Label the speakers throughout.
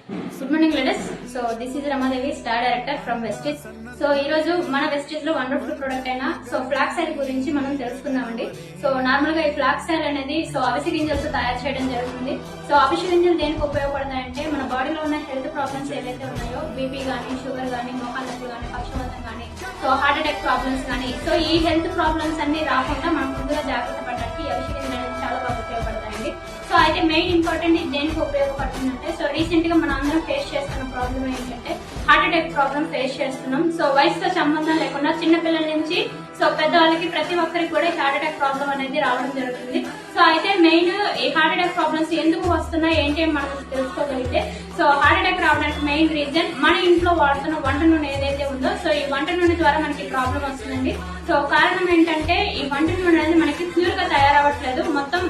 Speaker 1: Good morning ladies. So this is Ramadevi, star director from Vestige. So ఈ రోజు మన Vestige లో వండర్ఫుల్ ప్రొడక్ట్ అయిన సో ఫ్లాక్స్ ఆయిల్ గురించి మనం తెలుసుకుందామండి. సో నార్మల్ గా ఈ ఫ్లాక్స్ ఆయిల్ అనేది సో అవిసె గింజలతో తయారు చేయడం జరుగుతుంది. సో అవిసె గింజలు దేనికి ఉపయోగపడతాయంటే మన బాడీలో ఉన్న హెల్త్ ప్రాబ్లమ్స్ ఏవైతే ఉన్నాయో, బీపీ గానీ, షుగర్ గానీ, మోకాళ్ళ నొప్పి గానీ, పక్షవాతం గానీ, సో హార్ట్ అటాక్ ప్రాబ్లమ్స్ గానీ, సో ఈ హెల్త్ ప్రాబ్లమ్స్ అన్ని రాకుండా మనం ముందుగా జాగ్రత్త పడడానికి అవిసె గింజలు అనేది చాలా బాగా ఉపయోగపడతాయండి. సో అయితే మెయిన్ ఇంపార్టెంట్ ఇది దేనికి ఉపయోగపడుతుందంటే, సో రీసెంట్ గా మన అందరం ఫేస్ చేస్తున్న ప్రాబ్లం ఏంటంటే హార్ట్ అటాక్ ప్రాబ్లం ఫేస్ చేస్తున్నాం. సో వయసుతో సంబంధం లేకుండా చిన్న పిల్లల నుంచి సో పెద్దవాళ్ళకి ప్రతి ఒక్కరికి కూడా హార్ట్ అటాక్ ప్రాబ్లం అనేది రావడం జరుగుతుంది. సో అయితే మెయిన్ ఈ హార్ట్ అటాక్ ప్రాబ్లమ్స్ ఎందుకు వస్తున్నాయి ఏంటి అని మనం తెలుసుకోగలిగితే, సో హార్ట్ అటాక్ రావడానికి మెయిన్ రీజన్ మన ఇంట్లో వాడుతున్న వంట నూనె ఏదైతే ఉందో, సో ఈ వంట నూనె ద్వారా మనకి ప్రాబ్లం వస్తుందండి. సో కారణం ఏంటంటే ఈ వంట నూనె అనేది మనకి ప్యూర్ గా తయారవ్వట్లేదు, మొత్తం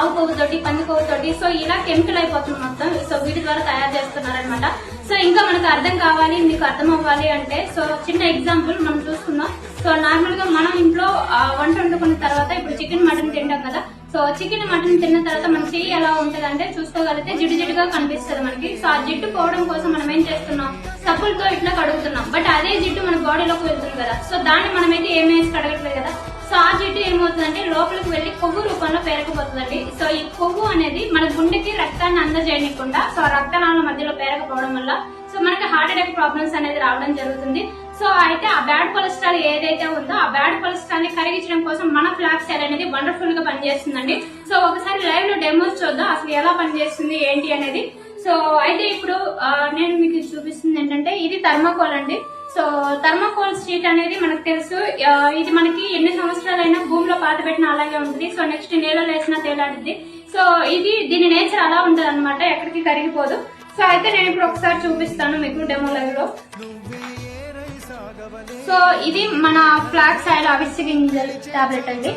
Speaker 1: ఆవు కొవ్వుతోటి, పంది కొవ్వుతోటి, సో ఇలా కెమికల్ అయిపోతుంది మొత్తం. సో వీటి ద్వారా తయారు చేస్తున్నారనమాట. సో ఇంకా మనకు అర్థం కావాలి, మీకు అర్థం అవ్వాలి అంటే, సో చిన్న ఎగ్జాంపుల్ మనం చూసుకుందాం. సో నార్మల్ గా మనం ఇంట్లో వంట వండుకున్న తర్వాత ఇప్పుడు చికెన్ మటన్ తింటాం కదా. సో చికెన్ మటన్ తిన్న తర్వాత మన చెయ్యి ఎలా ఉంటది అంటే చూసుకోగలిగితే జిడ్డు జిడ్డుగా కనిపిస్తుంది మనకి. సో ఆ జిడ్డు పోవడం కోసం మనం ఏం చేస్తున్నాం, సబ్బులతో ఇట్లా కడుగుతున్నాం. బట్ అదే జిడ్డు మన బాడీలోకి వెళ్తుంది కదా. సో దాన్ని మనమైతే ఏమేసి కడగట్లేదు కదా. సో ఆ జిడ్డు ఏమవుతుందంటే లోపలికి వెళ్లి కొవ్వు రూపంలో పేరకపోతుందండి. సో ఈ కొవ్వు అనేది మన గుండెకి రక్తాన్ని అందజేయకుండా, సో రక్తనాళాల మధ్యలో పేరకపోవడం వల్ల సో మనకి హార్ట్ అటాక్ ప్రాబ్లమ్స్ అనేది రావడం జరుగుతుంది. సో అయితే ఆ బ్యాడ్ కొలెస్ట్రాల్ ఏదైతే ఉందో ఆ బ్యాడ్ కొలెస్ట్రాల్ ని కరిగించడం కోసం మన ఫ్లాక్స్ ఆయిల్ అనేది వండర్ఫుల్ గా పనిచేస్తుందండి. సో ఒకసారి లైవ్ లో డెమోస్ చూద్దాం అసలు ఎలా పనిచేస్తుంది ఏంటి అనేది. సో అయితే ఇప్పుడు నేను మీకు చూపిస్తుంది ఏంటంటే ఇది థర్మాకోల్ అండి. సో థర్మాకోల్ షీట్ అనేది మనకు తెలుసు, ఇది మనకి ఎన్ని సంవత్సరాలైనా భూమిలో పాత పెట్టిన అలాగే ఉంటుంది. సో నెక్స్ట్ నేలలో వేసినా తేలాడుద్ది. సో ఇది దీని నేచర్ అలా ఉంటది అనమాట, ఎక్కడికి కరిగిపోదు. సో అయితే నేను ఇప్పుడు ఒకసారి చూపిస్తాను మీకు డెమో లైవ్ లో. సో ఇది మన ఫ్లాక్స్ ఆయిల్ అవిసె గింజల టాబ్లెట్ అండి.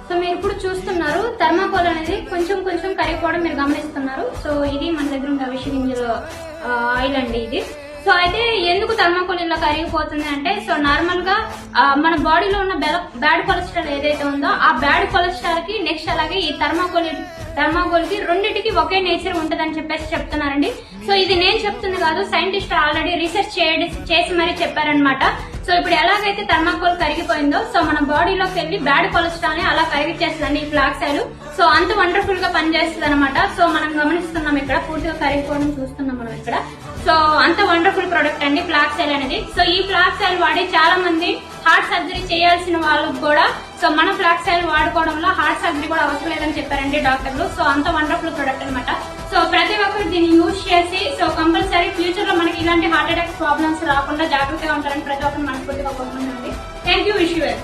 Speaker 1: సో మీరు ఇప్పుడు చూస్తున్నారు థర్మాకోల్ అనేది కొంచెం కొంచెం కరిగిపోవడం మీరు గమనిస్తున్నారు. సో ఇది మన దగ్గర ఉన్న అవిసె గింజల ఆయిల్ అండి ఇది. సో అయితే ఎందుకు థర్మాకోల్ ఇలా కరిగిపోతుంది అంటే, సో నార్మల్ గా మన బాడీలో ఉన్న బ్యాడ్ కొలెస్ట్రాల్ ఏదైతే ఉందో ఆ బ్యాడ్ కొలెస్ట్రాల్ కి నెక్స్ట్ అలాగే ఈ థర్మాకోల్ కి రెండింటికి ఒకే నేచర్ ఉంటదని చెప్పేసి చెప్తున్నారండి. సో ఇది నేను చెప్తుంది కాదు, సైంటిస్ట్ ఆల్రెడీ రీసెర్చ్ చేసి మరీ చెప్పారనమాట. సో ఇప్పుడు ఎలాగైతే థర్మాకోల్ కరిగిపోయిందో సో మన బాడీలోకి వెళ్లి బ్యాడ్ కొలెస్ట్రాల్ ని అలా కరిగిచ్చేస్తుందండి ఈ ఫ్లాక్స్ ఆయిల్. సో అంత వండర్ఫుల్ గా పనిచేస్తుంది అనమాట. సో మనం గమనిస్తున్నాం ఇక్కడ పూర్తిగా కరిగిపోవడం చూస్తున్నాం మనం ఇక్కడ. సో అంత వండర్ఫుల్ ప్రొడక్ట్ అండి ఫ్లాక్స్ ఆయిల్ అనేది. సో ఈ ఫ్లాక్స్ ఆయిల్ వాడి చాలా మంది హార్ట్ సర్జరీ చేయాల్సిన వాళ్ళకు కూడా సో మన ఫ్లాక్స్ ఆయిల్ వాడుకోవడంలో హార్ట్ సర్జరీ కూడా అవసరం లేదని చెప్పారండి డాక్టర్లు. సో అంత వండర్ఫుల్ ప్రొడక్ట్ అనమాట. సో ప్రతి ఒక్కరు దీన్ని యూజ్ చేసి సో కంపల్సరీ ఫ్యూచర్ లో మనకి ఇలాంటి హార్ట్ అటాక్ ప్రాబ్లమ్స్ రాకుండా జాగ్రత్తగా ఉంటారని ప్రతి ఒక్కరు మనస్ఫూర్తిగా కోరుకుంటుంది. Thank you, wish you well.